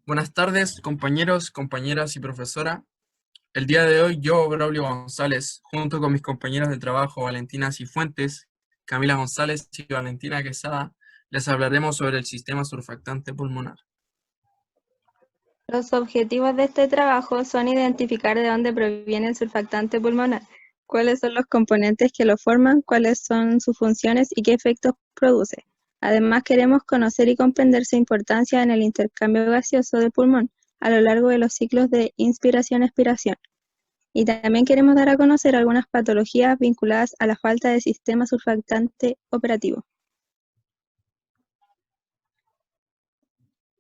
Buenas tardes, compañeros, compañeras y profesora. El día de hoy yo, Braulio González, junto con mis compañeras de trabajo Valentina Cifuentes, Camila González y Valentina Quesada, les hablaremos sobre el sistema surfactante pulmonar. Los objetivos de este trabajo son identificar de dónde proviene el surfactante pulmonar, cuáles son los componentes que lo forman, cuáles son sus funciones y qué efectos produce. Además, queremos conocer y comprender su importancia en el intercambio gaseoso del pulmón a lo largo de los ciclos de inspiración-expiración. Y también queremos dar a conocer algunas patologías vinculadas a la falta de sistema surfactante operativo.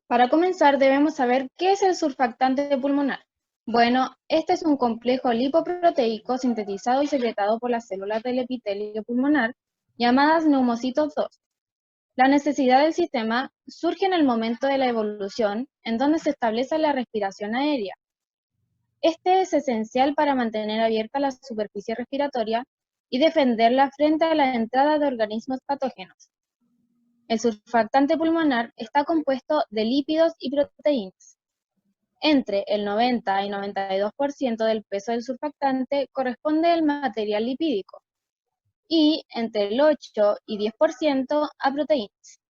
Para comenzar, debemos saber qué es el surfactante pulmonar. Bueno, este es un complejo lipoproteico sintetizado y secretado por las células del epitelio pulmonar, llamadas neumocitos 2. La necesidad del sistema surge en el momento de la evolución, en donde se establece la respiración aérea. Este es esencial para mantener abierta la superficie respiratoria y defenderla frente a la entrada de organismos patógenos. El surfactante pulmonar está compuesto de lípidos y proteínas. Entre el 90 y 92% del peso del surfactante corresponde al material lipídico y entre el 8 y 10% a proteínas.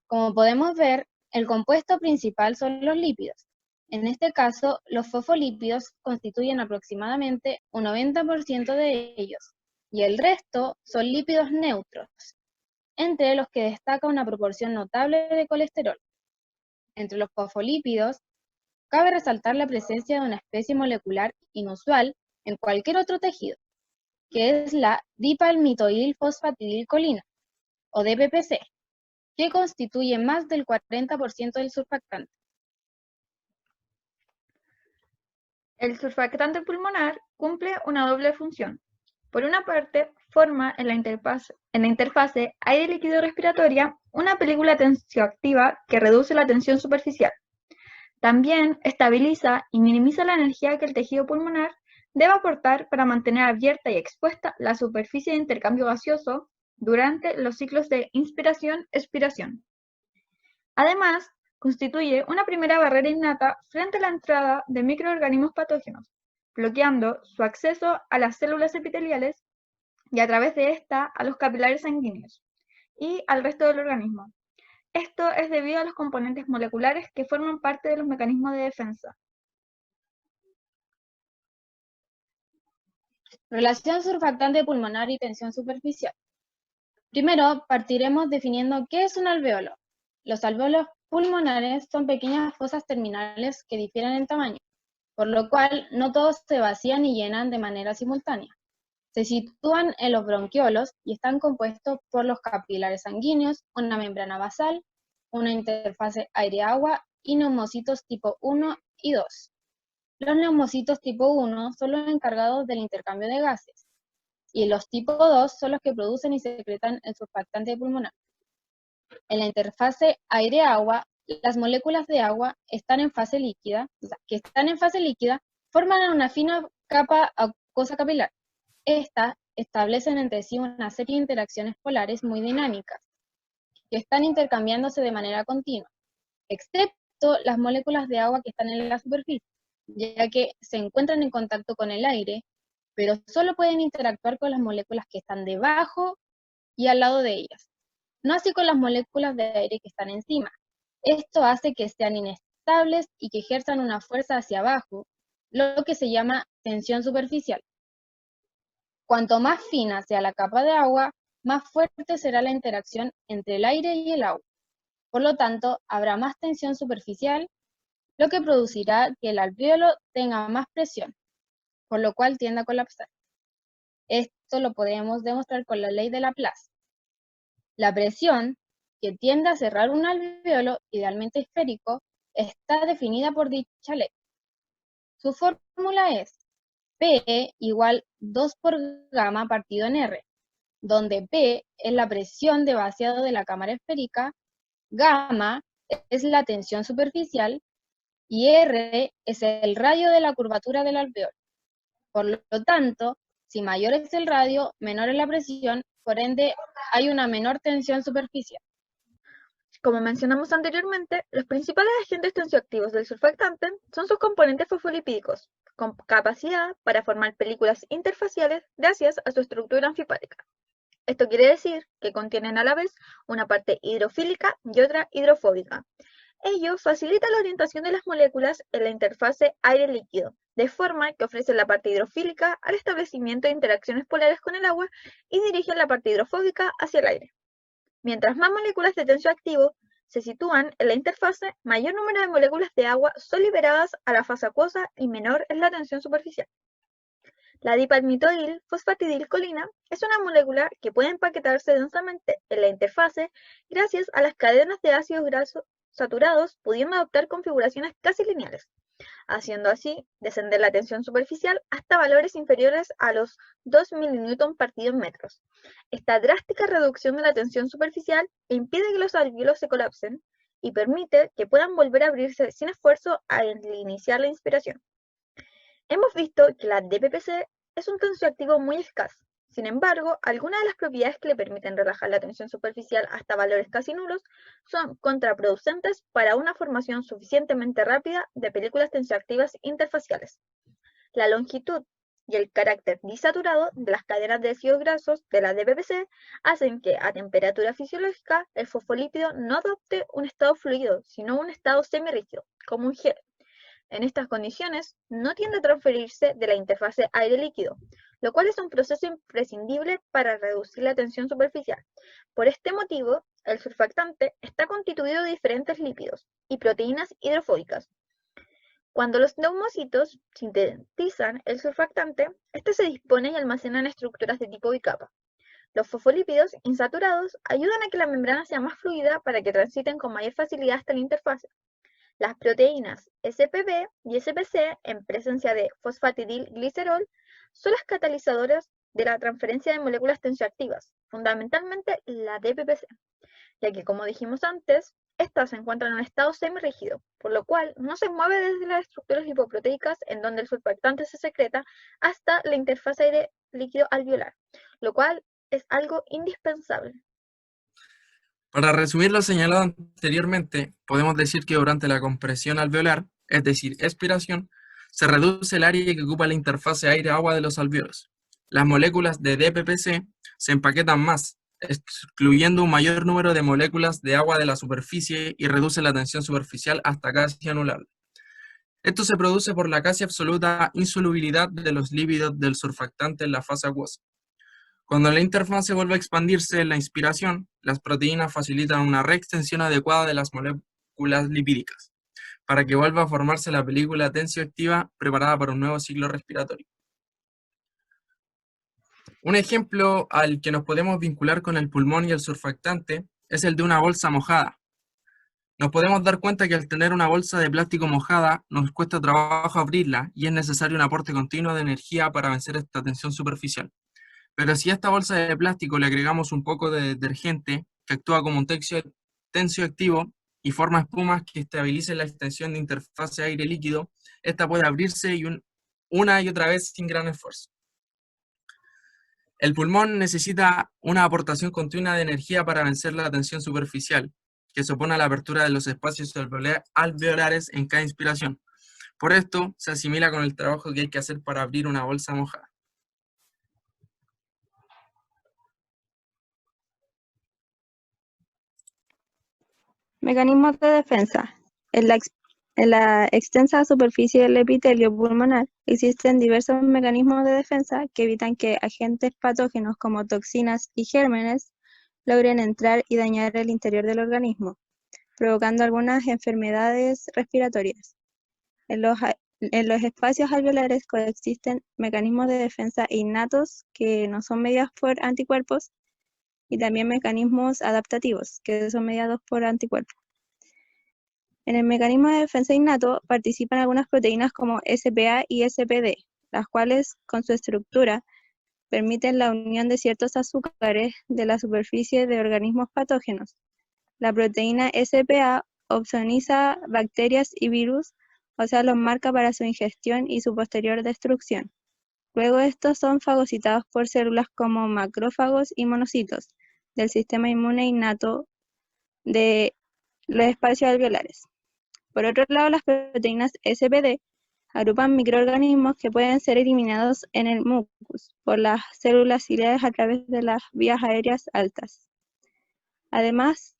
Como podemos ver, el compuesto principal son los lípidos. En este caso, los fosfolípidos constituyen aproximadamente un 90% de ellos, y el resto son lípidos neutros, entre los que destaca una proporción notable de colesterol. Entre los fosfolípidos, cabe resaltar la presencia de una especie molecular inusual en cualquier otro tejido, que es la dipalmitoilfosfatidilcolina, o DPPC, que constituye más del 40% del surfactante. El surfactante pulmonar cumple una doble función. Por una parte, forma en la interfase aire-líquido respiratoria una película tensioactiva que reduce la tensión superficial. También estabiliza y minimiza la energía que el tejido pulmonar debe aportar para mantener abierta y expuesta la superficie de intercambio gaseoso durante los ciclos de inspiración-expiración. Además, constituye una primera barrera innata frente a la entrada de microorganismos patógenos, bloqueando su acceso a las células epiteliales y a través de esta a los capilares sanguíneos y al resto del organismo. Esto es debido a los componentes moleculares que forman parte de los mecanismos de defensa. Relación surfactante pulmonar y tensión superficial. Primero, partiremos definiendo qué es un alveolo. Los alveolos pulmonares son pequeñas fosas terminales que difieren en tamaño, por lo cual no todos se vacían y llenan de manera simultánea. Se sitúan en los bronquiolos y están compuestos por los capilares sanguíneos, una membrana basal, una interfase aire-agua y neumocitos tipo 1 y 2. Los neumocitos tipo 1 son los encargados del intercambio de gases, y los tipo 2 son los que producen y secretan el surfactante pulmonar. En la interfase aire-agua, las moléculas de agua que están en fase líquida, forman una fina capa acuosa capilar. Estas establecen entre sí una serie de interacciones polares muy dinámicas, que están intercambiándose de manera continua, excepto las moléculas de agua que están en la superficie, ya que se encuentran en contacto con el aire, pero solo pueden interactuar con las moléculas que están debajo y al lado de ellas, no así con las moléculas de aire que están encima. Esto hace que sean inestables y que ejerzan una fuerza hacia abajo, lo que se llama tensión superficial. Cuanto más fina sea la capa de agua, más fuerte será la interacción entre el aire y el agua. Por lo tanto, habrá más tensión superficial, lo que producirá que el alvéolo tenga más presión, por lo cual tienda a colapsar. Esto lo podemos demostrar con la ley de Laplace. La presión, que tiende a cerrar un alvéolo, idealmente esférico, está definida por dicha ley. Su fórmula es P igual 2 por gamma partido en R, donde P es la presión de vaciado de la cámara esférica, gamma es la tensión superficial y R es el radio de la curvatura del alvéolo. Por lo tanto, si mayor es el radio, menor es la presión, por ende hay una menor tensión superficial. Como mencionamos anteriormente, los principales agentes tensioactivos del surfactante son sus componentes fosfolipídicos, con capacidad para formar películas interfaciales gracias a su estructura anfipática. Esto quiere decir que contienen a la vez una parte hidrofílica y otra hidrofóbica. Ello facilita la orientación de las moléculas en la interfase aire-líquido, de forma que ofrecen la parte hidrofílica al establecimiento de interacciones polares con el agua y dirigen la parte hidrofóbica hacia el aire. Mientras más moléculas de tensioactivo se sitúan en la interfase, mayor número de moléculas de agua son liberadas a la fase acuosa y menor es la tensión superficial. La dipalmitoil fosfatidilcolina es una molécula que puede empaquetarse densamente en la interfase gracias a las cadenas de ácidos grasos saturados, pudiendo adoptar configuraciones casi lineales, haciendo así descender la tensión superficial hasta valores inferiores a los 2 mN partido en metros. Esta drástica reducción de la tensión superficial impide que los alvéolos se colapsen y permite que puedan volver a abrirse sin esfuerzo al iniciar la inspiración. Hemos visto que la DPPC es un tensioactivo muy eficaz. Sin embargo, algunas de las propiedades que le permiten relajar la tensión superficial hasta valores casi nulos son contraproducentes para una formación suficientemente rápida de películas tensioactivas interfaciales. La longitud y el carácter disaturado de las cadenas de ácidos grasos de la DPPC hacen que a temperatura fisiológica el fosfolípido no adopte un estado fluido, sino un estado semirrígido, como un gel. En estas condiciones, no tiende a transferirse de la interfase aire-líquido, lo cual es un proceso imprescindible para reducir la tensión superficial. Por este motivo, el surfactante está constituido de diferentes lípidos y proteínas hidrofóbicas. Cuando los neumocitos sintetizan el surfactante, este se dispone y almacena en estructuras de tipo bicapa. Los fosfolípidos insaturados ayudan a que la membrana sea más fluida para que transiten con mayor facilidad hasta la interfase. Las proteínas SPB y SPC, en presencia de fosfatidilglicerol, son las catalizadoras de la transferencia de moléculas tensioactivas, fundamentalmente la DPPC, ya que, como dijimos antes, estas se encuentran en un estado semirrígido, por lo cual no se mueve desde las estructuras lipoproteicas en donde el surfactante se secreta hasta la interfase aire-líquido alveolar, lo cual es algo indispensable. Para resumir lo señalado anteriormente, podemos decir que durante la compresión alveolar, es decir, expiración, se reduce el área que ocupa la interfase aire-agua de los alvéolos. Las moléculas de DPPC se empaquetan más, excluyendo un mayor número de moléculas de agua de la superficie y reduce la tensión superficial hasta casi anulable. Esto se produce por la casi absoluta insolubilidad de los lípidos del surfactante en la fase acuosa. Cuando la interfase vuelve a expandirse en la inspiración, las proteínas facilitan una reextensión adecuada de las moléculas lipídicas, para que vuelva a formarse la película tensioactiva preparada para un nuevo ciclo respiratorio. Un ejemplo al que nos podemos vincular con el pulmón y el surfactante es el de una bolsa mojada. Nos podemos dar cuenta que al tener una bolsa de plástico mojada, nos cuesta trabajo abrirla y es necesario un aporte continuo de energía para vencer esta tensión superficial. Pero si a esta bolsa de plástico le agregamos un poco de detergente que actúa como un tensioactivo y forma espumas que estabilicen la extensión de interfase aire-líquido, esta puede abrirse una y otra vez sin gran esfuerzo. El pulmón necesita una aportación continua de energía para vencer la tensión superficial, que se opone a la apertura de los espacios alveolares en cada inspiración. Por esto, se asimila con el trabajo que hay que hacer para abrir una bolsa mojada. Mecanismos de defensa. En la extensa superficie del epitelio pulmonar existen diversos mecanismos de defensa que evitan que agentes patógenos como toxinas y gérmenes logren entrar y dañar el interior del organismo, provocando algunas enfermedades respiratorias. En los espacios alveolares coexisten mecanismos de defensa innatos que no son mediados por anticuerpos y también mecanismos adaptativos que son mediados por anticuerpos. En el mecanismo de defensa innato participan algunas proteínas como SPA y SPD, las cuales, con su estructura, permiten la unión de ciertos azúcares de la superficie de organismos patógenos. La proteína SPA opsoniza bacterias y virus, o sea, los marca para su ingestión y su posterior destrucción. Luego estos son fagocitados por células como macrófagos y monocitos del sistema inmune innato de los espacios alveolares. Por otro lado, las proteínas SPD agrupan microorganismos que pueden ser eliminados en el mucus por las células ciliares a través de las vías aéreas altas. Además,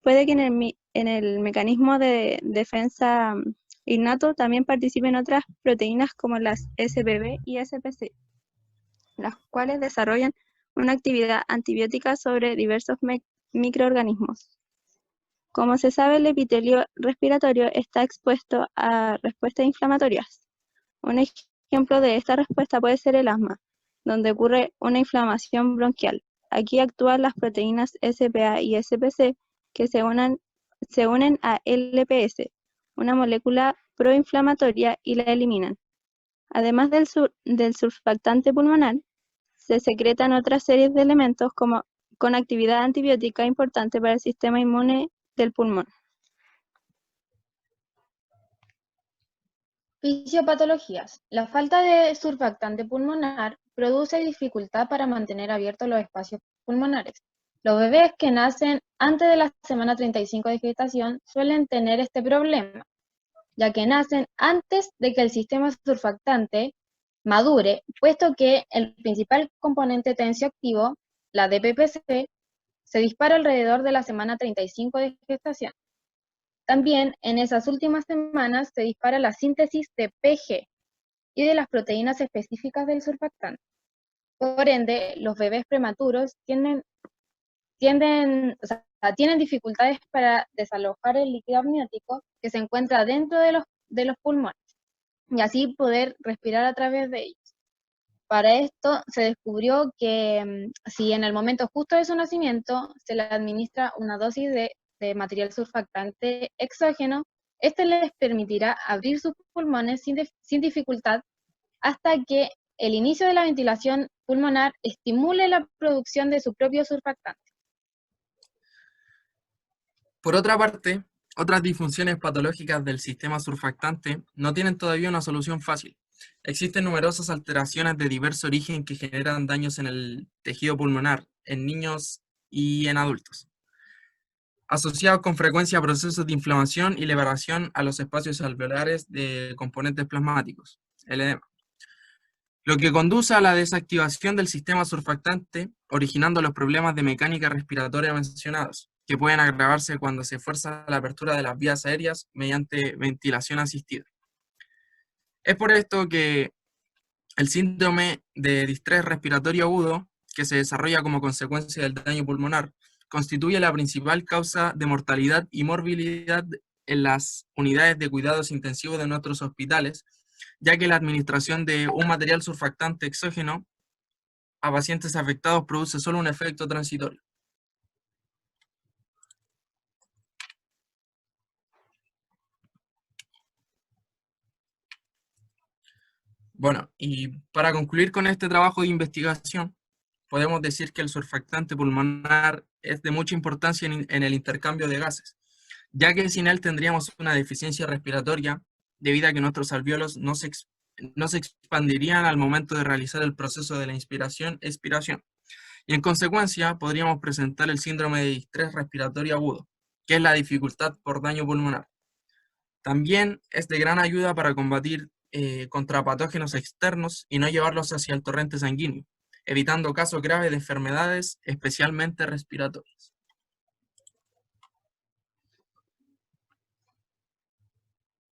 puede que en el mecanismo de defensa innato también participen otras proteínas como las SBB y SPC, las cuales desarrollan una actividad antibiótica sobre diversos microorganismos. Como se sabe, el epitelio respiratorio está expuesto a respuestas inflamatorias. Un ejemplo de esta respuesta puede ser el asma, donde ocurre una inflamación bronquial. Aquí actúan las proteínas SPA y SPC que se unen a LPS, una molécula proinflamatoria, y la eliminan. Además del surfactante pulmonar, se secretan otras series de elementos con actividad antibiótica importante para el sistema inmune del pulmón. Fisiopatologías. La falta de surfactante pulmonar produce dificultad para mantener abiertos los espacios pulmonares. Los bebés que nacen antes de la semana 35 de gestación suelen tener este problema, ya que nacen antes de que el sistema surfactante madure, puesto que el principal componente tensioactivo, la DPPC, se dispara alrededor de la semana 35 de gestación. También en esas últimas semanas se dispara la síntesis de PG y de las proteínas específicas del surfactante. Por ende, los bebés prematuros tienen dificultades para desalojar el líquido amniótico que se encuentra dentro de los pulmones y así poder respirar a través de ellos. Para esto se descubrió que si en el momento justo de su nacimiento se le administra una dosis de material surfactante exógeno, este les permitirá abrir sus pulmones sin dificultad hasta que el inicio de la ventilación pulmonar estimule la producción de su propio surfactante. Por otra parte, otras disfunciones patológicas del sistema surfactante no tienen todavía una solución fácil. Existen numerosas alteraciones de diverso origen que generan daños en el tejido pulmonar, en niños y en adultos, asociados con frecuencia a procesos de inflamación y elevación a los espacios alveolares de componentes plasmáticos, el edema, lo que conduce a la desactivación del sistema surfactante, originando los problemas de mecánica respiratoria mencionados, que pueden agravarse cuando se fuerza la apertura de las vías aéreas mediante ventilación asistida. Es por esto que el síndrome de distrés respiratorio agudo, que se desarrolla como consecuencia del daño pulmonar, constituye la principal causa de mortalidad y morbilidad en las unidades de cuidados intensivos de nuestros hospitales, ya que la administración de un material surfactante exógeno a pacientes afectados produce solo un efecto transitorio. Bueno, y para concluir con este trabajo de investigación, podemos decir que el surfactante pulmonar es de mucha importancia en el intercambio de gases, ya que sin él tendríamos una deficiencia respiratoria debido a que nuestros alvéolos no se expandirían al momento de realizar el proceso de la inspiración-expiración. Y en consecuencia podríamos presentar el síndrome de distrés respiratorio agudo, que es la dificultad por daño pulmonar. También es de gran ayuda para combatir contra patógenos externos y no llevarlos hacia el torrente sanguíneo, evitando casos graves de enfermedades, especialmente respiratorias.